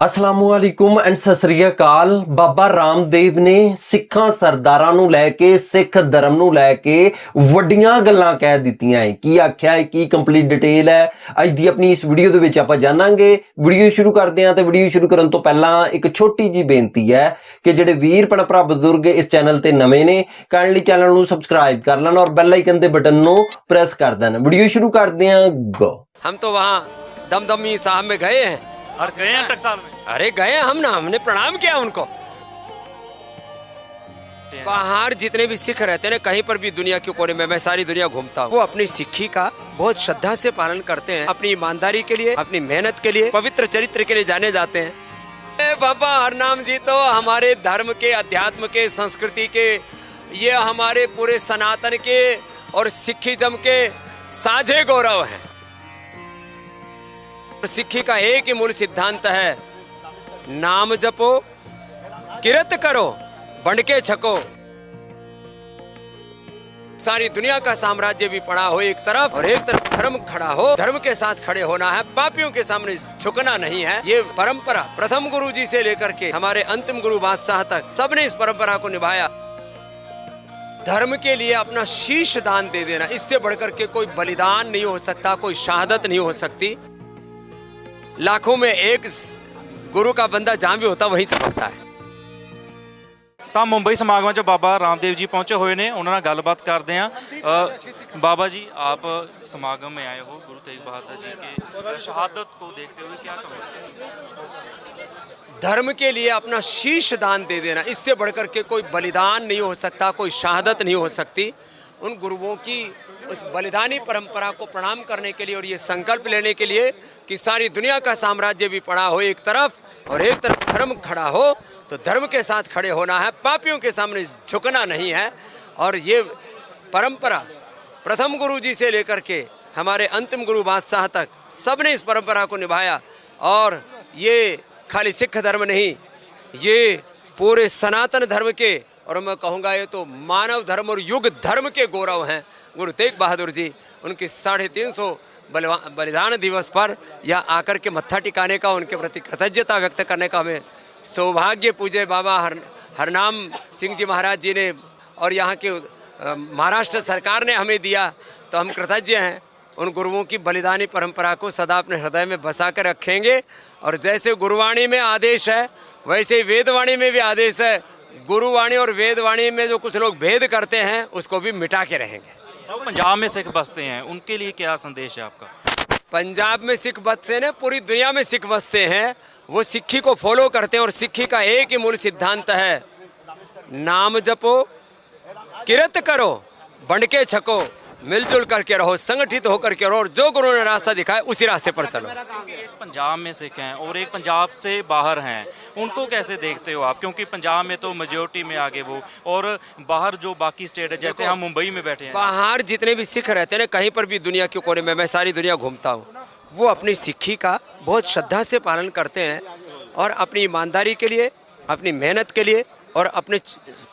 असलामुअलैकुम and सत श्री अकाल। बाबा रामदेव ने सिखा सरदारां नूं लैके सिख धर्म नूं लैके वड्डियां गल्लां कह दित्तियां है। की आख्या है, की कंप्लीट डिटेल है अज दी अपनी इस वीडियो दे विच आपां जानांगे। वीडियो शुरू करदे हां ते वीडियो शुरू करन तो पहलां एक छोटी जी बेनती है कि जिहड़े वीर भैण भरा बजुर्ग इस चैनल ते नवें ने काइंडली चैनल नूं सबसक्राइब कर लैण और बेल आइकन दे बटन नूं प्रेस कर देण। वीडियो शुरू करदे हां, गो। हम तो वहाँ दमदमी साहब में गए हैं और गए हैं टकसाल में। अरे गए हम ना, हमने प्रणाम किया उनको। बाहर जितने भी सिख रहते हैं कहीं पर भी दुनिया के कोने में, मैं सारी दुनिया घूमता हूँ, वो अपनी सिक्खी का बहुत श्रद्धा से पालन करते हैं। अपनी ईमानदारी के लिए, अपनी मेहनत के लिए, पवित्र चरित्र के लिए जाने जाते हैं। बाबा हरनाम जी तो हमारे धर्म के, अध्यात्म के, संस्कृति के, ये हमारे पूरे सनातन के और सिखिज्म के साझे गौरव हैं। सिक्खी का एक ही मूल सिद्धांत है, नाम जपो, किरत करो, बंडके छको। सारी दुनिया का साम्राज्य भी पड़ा हो एक तरफ और एक तरफ धर्म खड़ा हो। धर्म के साथ खड़े होना है, पापियों के सामने झुकना नहीं है। ये परंपरा प्रथम गुरु जी से लेकर के हमारे अंतिम गुरु बादशाह तक सबने इस परंपरा को निभाया। धर्म के लिए अपना शीश दान दे देना, इससे बढ़कर के कोई बलिदान नहीं हो सकता, कोई शहादत नहीं हो सकती। लाखों में एक गुरु का बंदा जहां भी होता वहीं चमकता है। ਤਾਂ ਮੁੰਬਈ ਸਮਾਗਮਾਂ 'ਚ ਬਾਬਾ ਰਾਮदेव जी पहुंचे हुए ने, उन्होंने गलबात करते हैं। बाबा जी, आप समागम में आए हो गुरु तेग बहादुर जी के शहादत को देखते हुए क्या कहोगे? धर्म के लिए अपना शीश दान दे देना, इससे बढ़कर के कोई बलिदान नहीं हो सकता, कोई शहादत नहीं हो सकती। उन गुरुओं की उस बलिदानी परंपरा को प्रणाम करने के लिए और ये संकल्प लेने के लिए कि सारी दुनिया का साम्राज्य भी पड़ा हो एक तरफ और एक तरफ धर्म खड़ा हो, तो धर्म के साथ खड़े होना है, पापियों के सामने झुकना नहीं है। और ये परंपरा प्रथम गुरु जी से लेकर के हमारे अंतिम गुरु बादशाह तक सबने इस परंपरा को निभाया। और ये खाली सिख धर्म नहीं, ये पूरे सनातन धर्म के, और मैं कहूँगा ये तो मानव धर्म और युग धर्म के गौरव हैं। गुरु तेग बहादुर जी, उनकी 350 बलिदान दिवस पर यहाँ आकर के मत्था टिकाने का, उनके प्रति कृतज्ञता व्यक्त करने का हमें सौभाग्य पूज्य बाबा हरनाम सिंह जी महाराज जी ने और यहाँ के महाराष्ट्र सरकार ने हमें दिया, तो हम कृतज्ञ हैं। उन गुरुओं की बलिदानी परंपरा को सदा अपने हृदय में बसा कर रखेंगे। और जैसे गुरुवाणी में आदेश है, वैसे ही वेदवाणी में भी आदेश है। गुरुवाणी और वेदवाणी में जो कुछ लोग भेद करते हैं उसको भी मिटा के रहेंगे। तो पंजाब में सिख बसते हैं, उनके लिए क्या संदेश है आपका? पंजाब में सिख बसते हैं, पूरी दुनिया में सिख बसते हैं, वो सिक्खी को फॉलो करते हैं। और सिक्खी का एक ही मूल सिद्धांत है, नाम जपो, किरत करो, बंडके छको, मिलजुल करके रहो, संगठित होकर के रहो, और जो गुरु ने रास्ता दिखाया उसी रास्ते पर चलो। एक पंजाब में सिख हैं और एक पंजाब से बाहर हैं, उनको कैसे देखते हो आप? क्योंकि पंजाब में तो मेजोरिटी में आगे वो, और बाहर जो बाकी स्टेट है, जैसे हम मुंबई में बैठे हैं, बाहर जितने भी सिख रहते हैं कहीं पर भी दुनिया के कोने में, मैं सारी दुनिया घूमता हूँ, वो अपनी सिक्खी का बहुत श्रद्धा से पालन करते हैं और अपनी ईमानदारी के लिए, अपनी मेहनत के लिए और अपने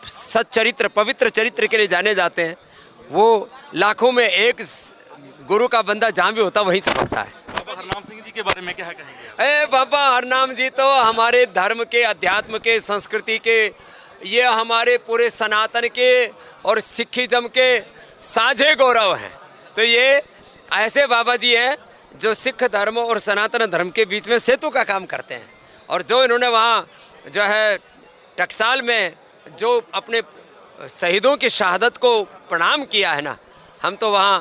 सच्चरित्र, पवित्र चरित्र के लिए जाने जाते हैं। वो लाखों में एक गुरु का बंदा जहाँ भी होता वहीं चमकता है। बाबा हरनाम सिंह जी के बारे में क्या कहेंगे? बाबा हरनाम जी तो हमारे धर्म के, अध्यात्म के, संस्कृति के, ये हमारे पूरे सनातन के और सिखिज्म के साझे गौरव हैं। तो ये ऐसे बाबा जी हैं जो सिख धर्म और सनातन धर्म के बीच में सेतु का काम करते हैं। और जो इन्होंने वहाँ जो है टकसाल में जो अपने शहीदों की शहादत को प्रणाम किया है ना, हम तो वहाँ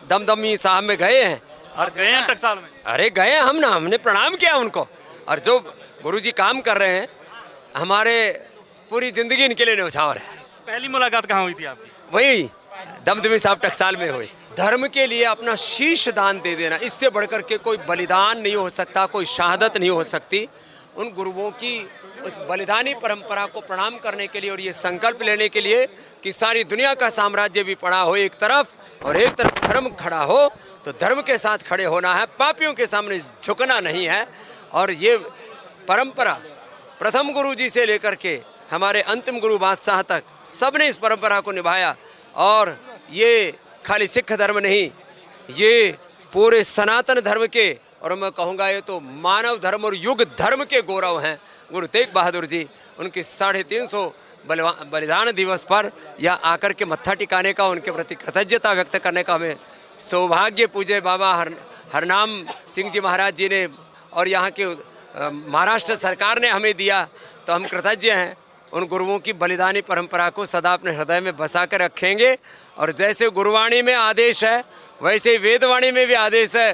दमदमी साहब में गए हैं। और गए हैं टकसाल में। अरे गए हम ना, हमने प्रणाम किया उनको। और जो गुरुजी काम कर रहे हैं, हमारे पूरी जिंदगी इनके लिए न्यौछावर है। पहली मुलाकात कहाँ हुई थी आपकी? वही दमदमी साहब टकसाल में हुई। धर्म के लिए अपना शीश दान दे देना, इससे बढ़कर के कोई बलिदान नहीं हो सकता, कोई शहादत नहीं हो सकती। उन गुरुओं की उस बलिदानी परंपरा को प्रणाम करने के लिए और ये संकल्प लेने के लिए कि सारी दुनिया का साम्राज्य भी पड़ा हो एक तरफ और एक तरफ धर्म खड़ा हो, तो धर्म के साथ खड़े होना है, पापियों के सामने झुकना नहीं है। और ये परंपरा प्रथम गुरु जी से लेकर के हमारे अंतिम गुरु बादशाह तक सबने इस परंपरा को निभाया। और ये खाली सिख धर्म नहीं, ये पूरे सनातन धर्म के और मैं कहूँगा ये तो मानव धर्म और युग धर्म के गौरव हैं गुरु तेग बहादुर जी। उनकी 350 बलिदान दिवस पर या आकर के मत्था टिकाने का, उनके प्रति कृतज्ञता व्यक्त करने का हमें सौभाग्य पूज्य बाबा हरनाम सिंह जी महाराज जी ने और यहाँ के महाराष्ट्र सरकार ने हमें दिया, तो हम कृतज्ञ हैं। उन गुरुओं की बलिदानी परंपरा को सदा अपने हृदय में बसा कर रखेंगे। और जैसे गुरुवाणी में आदेश है वैसे ही वेदवाणी में भी आदेश है।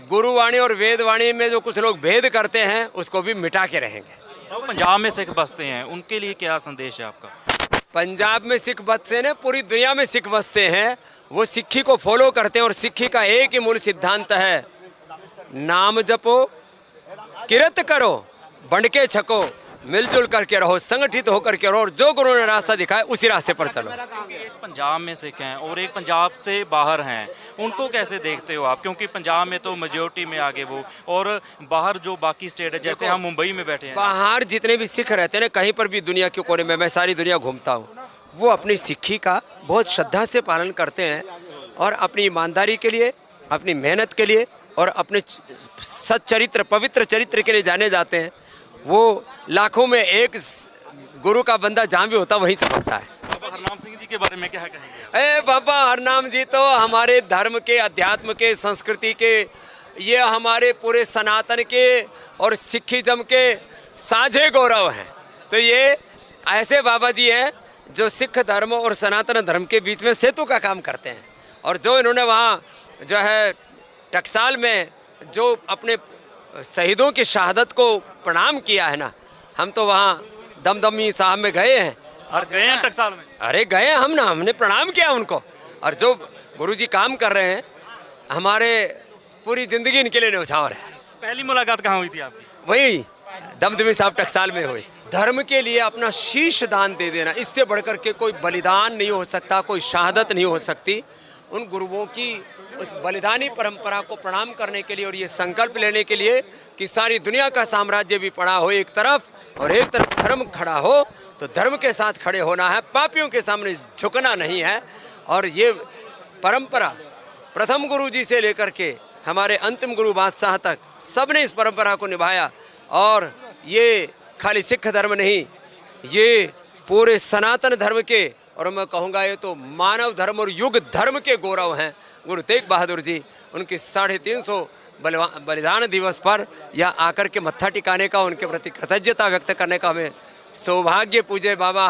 गुरुवाणी और वेदवाणी में जो कुछ लोग भेद करते हैं उसको भी मिटा के रहेंगे। जो पंजाब में सिख बसते हैं उनके लिए क्या संदेश है आपका? पंजाब में सिख बसते हैं, पूरी दुनिया में सिख बसते हैं, वो सिक्खी को फॉलो करते हैं। और सिक्खी का एक ही मूल सिद्धांत है, नाम जपो, किरत करो, बंड के छको, मिलजुल करके रहो, संगठित होकर के रहो, और जो गुरु ने रास्ता दिखाया उसी रास्ते पर चलो। एक पंजाब में सिख हैं और एक पंजाब से बाहर हैं, उनको कैसे देखते हो आप? क्योंकि पंजाब में तो मेजोरिटी में आगे वो, और बाहर जो बाकी स्टेट है, जैसे हम मुंबई में बैठे हैं, बाहर जितने भी सिख रहते हैं ना, कहीं पर भी दुनिया के कोने में, मैं सारी दुनिया घूमता हूँ, वो अपनी सिक्खी का बहुत श्रद्धा से पालन करते हैं और अपनी ईमानदारी के लिए, अपनी मेहनत के लिए और अपने सच्चरित्र पवित्र चरित्र के लिए जाने जाते हैं। वो लाखों में एक गुरु का बंदा जहाँ भी होता वहीं चमकता है। बाबा हरनाम सिंह जी के बारे में क्या कहेंगे? बाबा हरनाम जी तो हमारे धर्म के, अध्यात्म के, संस्कृति के, ये हमारे पूरे सनातन के और सिखिज्म के साझे गौरव हैं। तो ये ऐसे बाबा जी हैं जो सिख धर्म और सनातन धर्म के बीच में सेतु का काम करते हैं। और जो इन्होंने वहाँ जो है टकसाल में जो अपने शहीदों की शहादत को प्रणाम किया है ना, हम तो वहाँ दमदमी साहब में गए हैं। और गए हैं टकसाल में? अरे गए हम ना, हमने प्रणाम किया उनको। और जो गुरुजी काम कर रहे हैं, हमारे पूरी जिंदगी इनके लिए न्यौछावर है। पहली मुलाकात कहाँ हुई थी आपकी? वही दमदमी साहब टकसाल में हुई। धर्म के लिए अपना शीश दान दे देना, इससे बढ़कर के कोई बलिदान नहीं हो सकता, कोई शहादत नहीं हो सकती। उन गुरुओं की उस बलिदानी परंपरा को प्रणाम करने के लिए और ये संकल्प लेने के लिए कि सारी दुनिया का साम्राज्य भी पड़ा हो एक तरफ और एक तरफ धर्म खड़ा हो, तो धर्म के साथ खड़े होना है, पापियों के सामने झुकना नहीं है। और ये परंपरा प्रथम गुरु जी से लेकर के हमारे अंतिम गुरु बादशाह तक सबने इस परंपरा को निभाया। और ये खाली सिख धर्म नहीं, ये पूरे सनातन धर्म के, और मैं कहूँगा ये तो मानव धर्म और युग धर्म के गौरव हैं गुरु तेग बहादुर जी। उनकी 350 बलिदान दिवस पर या आकर के मत्था टिकाने का, उनके प्रति कृतज्ञता व्यक्त करने का हमें सौभाग्य पूज्य बाबा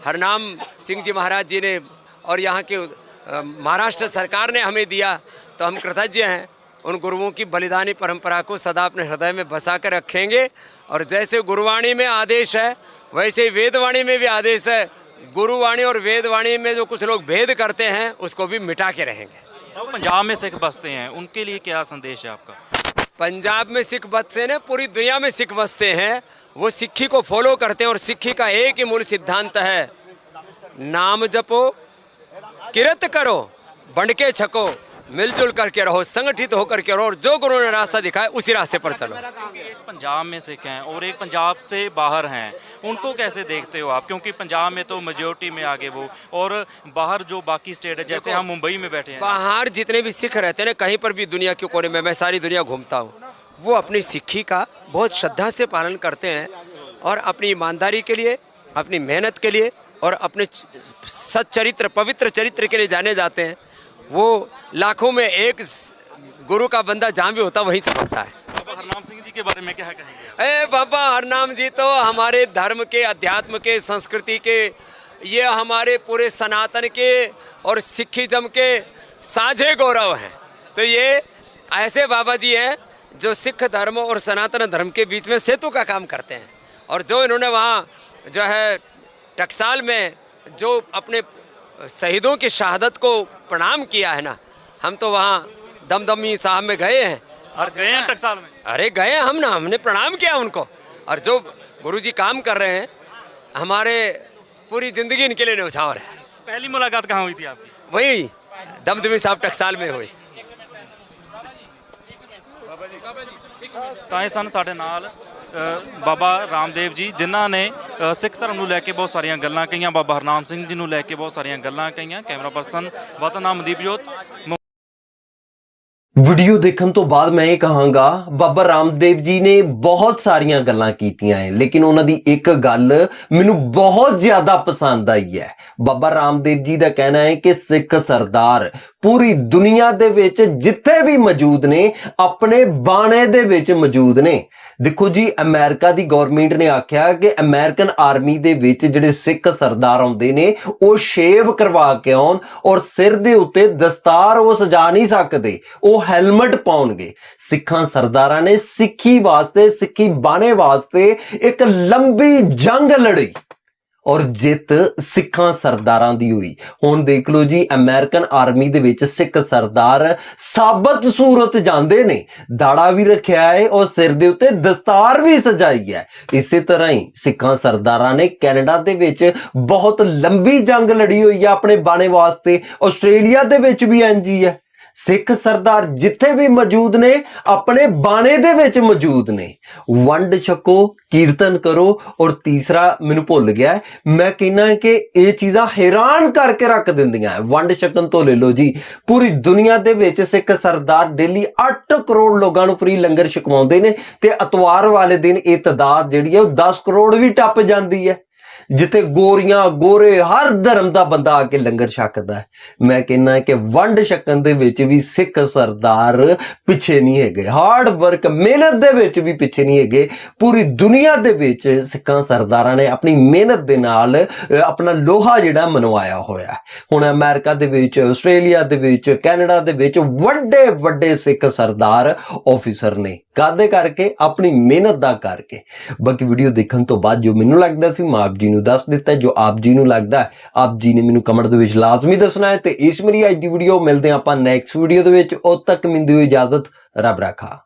हरनाम सिंह जी महाराज जी ने और यहाँ के महाराष्ट्र सरकार ने हमें दिया, तो हम कृतज्ञ हैं। उन गुरुओं की बलिदानी परंपरा को सदा अपने हृदय में बसा कर रखेंगे। और जैसे गुरुवाणी में आदेश है वैसे ही वेदवाणी में भी आदेश है। गुरुवाणी और वेदवाणी में जो कुछ लोग भेद करते हैं उसको भी मिटा के रहेंगे। जो पंजाब में सिख बसते हैं उनके लिए क्या संदेश है आपका? पंजाब में सिख बसते हैं, पूरी दुनिया में सिख बसते हैं, वो सिक्खी को फॉलो करते हैं। और सिक्खी का एक ही मूल सिद्धांत है, नाम जपो, किरत करो, बंड के छको, मिलजुल करके रहो, संगठित होकर के रहो, और जो गुरु ने रास्ता दिखाया उसी रास्ते पर चलो। एक पंजाब में सिख हैं और एक पंजाब से बाहर हैं, उनको कैसे देखते हो आप? क्योंकि पंजाब में तो मेजोरिटी में आगे वो, और बाहर जो बाकी स्टेट है, जैसे हम मुंबई में बैठे हैं, बाहर जितने भी सिख रहते हैं ना, कहीं पर भी दुनिया के कोने में, मैं सारी दुनिया घूमता हूँ, वो अपनी सिक्खी का बहुत श्रद्धा से पालन करते हैं और अपनी ईमानदारी के लिए, अपनी मेहनत के लिए और अपने सच्चरित्र पवित्र चरित्र के लिए जाने जाते हैं। वो लाखों में एक गुरु का बंदा जहाँ भी होता वहीं चमकता है। बाबा हरनाम सिंह जी के बारे में क्या कहेंगे? बाबा हरनाम जी तो हमारे धर्म के, अध्यात्म के, संस्कृति के, ये हमारे पूरे सनातन के और सिखिज्म के साझे गौरव हैं। तो ये ऐसे बाबा जी हैं जो सिख धर्म और सनातन धर्म के बीच में सेतु का काम करते हैं। और जो इन्होंने वहाँ जो है टकसाल में जो अपने शहीदों की शहादत को प्रणाम किया है ना, हम तो वहाँ दमदमी साहब में गए हैं। और गए हैं टकसाल में? अरे गए हम ना, हमने प्रणाम किया उनको। और जो गुरुजी काम कर रहे हैं, हमारे पूरी जिंदगी इनके लिए न्यौछावर है। पहली मुलाकात कहाँ हुई थी आपकी? वही दमदमी साहब टकसाल में हुई। ਤਾਂ ਇਹ ਸਨ ਸਾਡੇ ਨਾਲ ਬਾਬਾ ਰਾਮਦੇਵ ਜੀ, ਜਿਨ੍ਹਾਂ ਨੇ ਸਿੱਖ ਧਰਮ ਨੂੰ ਲੈ ਕੇ ਬਹੁਤ ਸਾਰੀਆਂ ਗੱਲਾਂ ਕਹੀਆਂ, ਬਾਬਾ ਹਰਨਾਮ ਸਿੰਘ ਜੀ ਨੂੰ ਲੈ ਕੇ ਬਹੁਤ ਸਾਰੀਆਂ ਗੱਲਾਂ ਕਹੀਆਂ। ਕੈਮਰਾ ਪਰਸਨ ਵਤਨ ਮਨਦੀਪ ਜੋਤ। ਵੀਡੀਓ ਦੇਖਣ ਤੋਂ ਬਾਅਦ ਮੈਂ ਇਹ ਕਹਾਂਗਾ ਬਾਬਾ ਰਾਮਦੇਵ ਜੀ ਨੇ ਬਹੁਤ ਸਾਰੀਆਂ ਗੱਲਾਂ ਕੀਤੀਆਂ ਹੈ, ਲੇਕਿਨ ਉਹਨਾਂ ਦੀ ਇੱਕ ਗੱਲ ਮੈਨੂੰ ਬਹੁਤ ਜ਼ਿਆਦਾ ਪਸੰਦ ਆਈ ਹੈ। ਬਾਬਾ ਰਾਮਦੇਵ ਜੀ ਦਾ ਕਹਿਣਾ ਹੈ ਕਿ ਸਿੱਖ ਸਰਦਾਰ ਪੂਰੀ ਦੁਨੀਆ ਦੇ ਵਿੱਚ ਜਿੱਥੇ ਵੀ ਮੌਜੂਦ ਨੇ ਆਪਣੇ ਬਾਣੇ ਦੇ ਵਿੱਚ ਮੌਜੂਦ ਨੇ। ਦੇਖੋ ਜੀ, ਅਮਰੀਕਾ ਦੀ ਗਵਰਨਮੈਂਟ ਨੇ ਆਖਿਆ ਕਿ ਅਮਰੀਕਨ ਆਰਮੀ ਦੇ ਵਿੱਚ ਜਿਹੜੇ ਸਿੱਖ ਸਰਦਾਰ ਆਉਂਦੇ ਨੇ ਉਹ ਸ਼ੇਵ ਕਰਵਾ ਕੇ ਆਉਣ ਔਰ ਸਿਰ ਦੇ ਉੱਤੇ ਦਸਤਾਰ ਉਹ ਸਜਾ ਨਹੀਂ ਸਕਦੇ, ਉਹ ਹੈਲਮਟ ਪਾਉਣਗੇ। ਸਿੱਖਾਂ ਸਰਦਾਰਾਂ ਨੇ ਸਿੱਖੀ ਵਾਸਤੇ, ਸਿੱਖੀ ਬਾਣੇ ਵਾਸਤੇ ਇੱਕ ਲੰਬੀ ਜੰਗ ਲੜੀ ਔਰ ਜਿੱਤ ਸਿੱਖਾਂ ਸਰਦਾਰਾਂ ਦੀ ਹੋਈ। ਹੁਣ ਦੇਖ ਲਓ ਜੀ, ਅਮਰੀਕਨ ਆਰਮੀ ਦੇ ਵਿੱਚ ਸਿੱਖ ਸਰਦਾਰ ਸਾਬਤ ਸੂਰਤ ਜਾਂਦੇ ਨੇ, ਦਾੜਾ ਵੀ ਰੱਖਿਆ ਹੈ ਔਰ ਸਿਰ ਦੇ ਉੱਤੇ ਦਸਤਾਰ ਵੀ ਸਜਾਈ ਹੈ। ਇਸੇ ਤਰ੍ਹਾਂ ਹੀ ਸਿੱਖਾਂ ਸਰਦਾਰਾਂ ਨੇ ਕੈਨੇਡਾ ਦੇ ਵਿੱਚ ਬਹੁਤ ਲੰਬੀ ਜੰਗ ਲੜੀ ਹੋਈ ਹੈ ਆਪਣੇ ਬਾਣੇ ਵਾਸਤੇ। ਆਸਟ੍ਰੇਲੀਆ ਦੇ ਵਿੱਚ ਵੀ ਇੰਝ ਹੀ ਹੈ। ਸਿੱਖ ਸਰਦਾਰ ਜਿੱਥੇ ਵੀ ਮੌਜੂਦ ਨੇ ਆਪਣੇ ਬਾਣੇ ਦੇ ਵਿੱਚ ਮੌਜੂਦ ਨੇ। ਵੰਡ ਛਕੋ, ਕੀਰਤਨ ਕਰੋ ਔਰ ਤੀਸਰਾ ਮੈਨੂੰ ਭੁੱਲ ਗਿਆ, ਮੈਂ ਕਹਿੰਦਾ ਕਿ ਇਹ ਚੀਜ਼ਾਂ ਹੈਰਾਨ ਕਰਕੇ ਰੱਖ ਦਿੰਦੀਆਂ। ਵੰਡ ਛਕਣ ਤੋਂ ਲੈ ਲਓ ਜੀ, ਪੂਰੀ ਦੁਨੀਆ ਦੇ ਵਿੱਚ ਸਿੱਖ ਸਰਦਾਰ ਡੇਲੀ 8 ਕਰੋੜ ਲੋਕਾਂ ਨੂੰ ਫ੍ਰੀ ਲੰਗਰ ਛਕਵਾਉਂਦੇ ਨੇ ਤੇ ਐਤਵਾਰ ਵਾਲੇ ਦਿਨ ਇਹ ਤਾਦਾਦ ਜਿਹੜੀ ਹੈ ਉਹ 10 ਕਰੋੜ ਵੀ ਟੱਪ ਜਾਂਦੀ ਹੈ, ਜਿੱਥੇ ਗੋਰੀਆਂ ਗੋਰੇ ਹਰ ਧਰਮ ਦਾ ਬੰਦਾ ਆ ਕੇ ਲੰਗਰ ਛਕਦਾ ਹੈ। ਮੈਂ ਕਹਿੰਦਾ ਕਿ ਵੰਡ ਛਕਣ ਦੇ ਵਿੱਚ ਵੀ ਸਿੱਖ ਸਰਦਾਰ ਪਿੱਛੇ ਨਹੀਂ ਹੈਗੇ, ਹਾਰਡ ਵਰਕ ਮਿਹਨਤ ਦੇ ਵਿੱਚ ਵੀ ਪਿੱਛੇ ਨਹੀਂ ਹੈਗੇ। ਪੂਰੀ ਦੁਨੀਆ ਦੇ ਵਿੱਚ ਸਿੱਖਾਂ ਸਰਦਾਰਾਂ ਨੇ ਆਪਣੀ ਮਿਹਨਤ ਦੇ ਨਾਲ ਆਪਣਾ ਲੋਹਾ ਜਿਹੜਾ ਮਨਵਾਇਆ ਹੋਇਆ। ਹੁਣ ਅਮਰੀਕਾ ਦੇ ਵਿੱਚ, ਆਸਟ੍ਰੇਲੀਆ ਦੇ ਵਿੱਚ, ਕੈਨੇਡਾ ਦੇ ਵਿੱਚ ਵੱਡੇ ਵੱਡੇ ਸਿੱਖ ਸਰਦਾਰ ਆਫੀਸਰ ਨੇ। ਕਾਹਦੇ ਕਰਕੇ? ਆਪਣੀ ਮਿਹਨਤ ਦਾ ਕਰਕੇ। ਬਾਕੀ ਵੀਡੀਓ ਦੇਖਣ ਤੋਂ ਬਾਅਦ ਜੋ ਮੈਨੂੰ ਲੱਗਦਾ ਸੀ ਮੈਂ ਆਪ ਜੀ ਨੂੰ ਦੱਸ ਦਿੱਤਾ। ਜੋ ਆਪ ਜੀ ਨੂੰ ਲੱਗਦਾ ਆਪ ਜੀ ਨੇ ਮੈਨੂੰ ਕਮੈਂਟ ਦੇ ਵਿੱਚ ਲਾਜ਼ਮੀ ਦੱਸਣਾ ਹੈ। ਤੇ ਇਸ ਮੇਰੀ ਅੱਜ ਦੀ ਵੀਡੀਓ ਮਿਲਦੇ ਆਪਾਂ ਨੈਕਸਟ ਵੀਡੀਓ ਦੇ ਵਿੱਚ। ਉਦ ਤੱਕ ਮੈਨੂੰ ਦਿਓ ਇਜਾਜ਼ਤ। ਰੱਬ ਰਾਖਾ।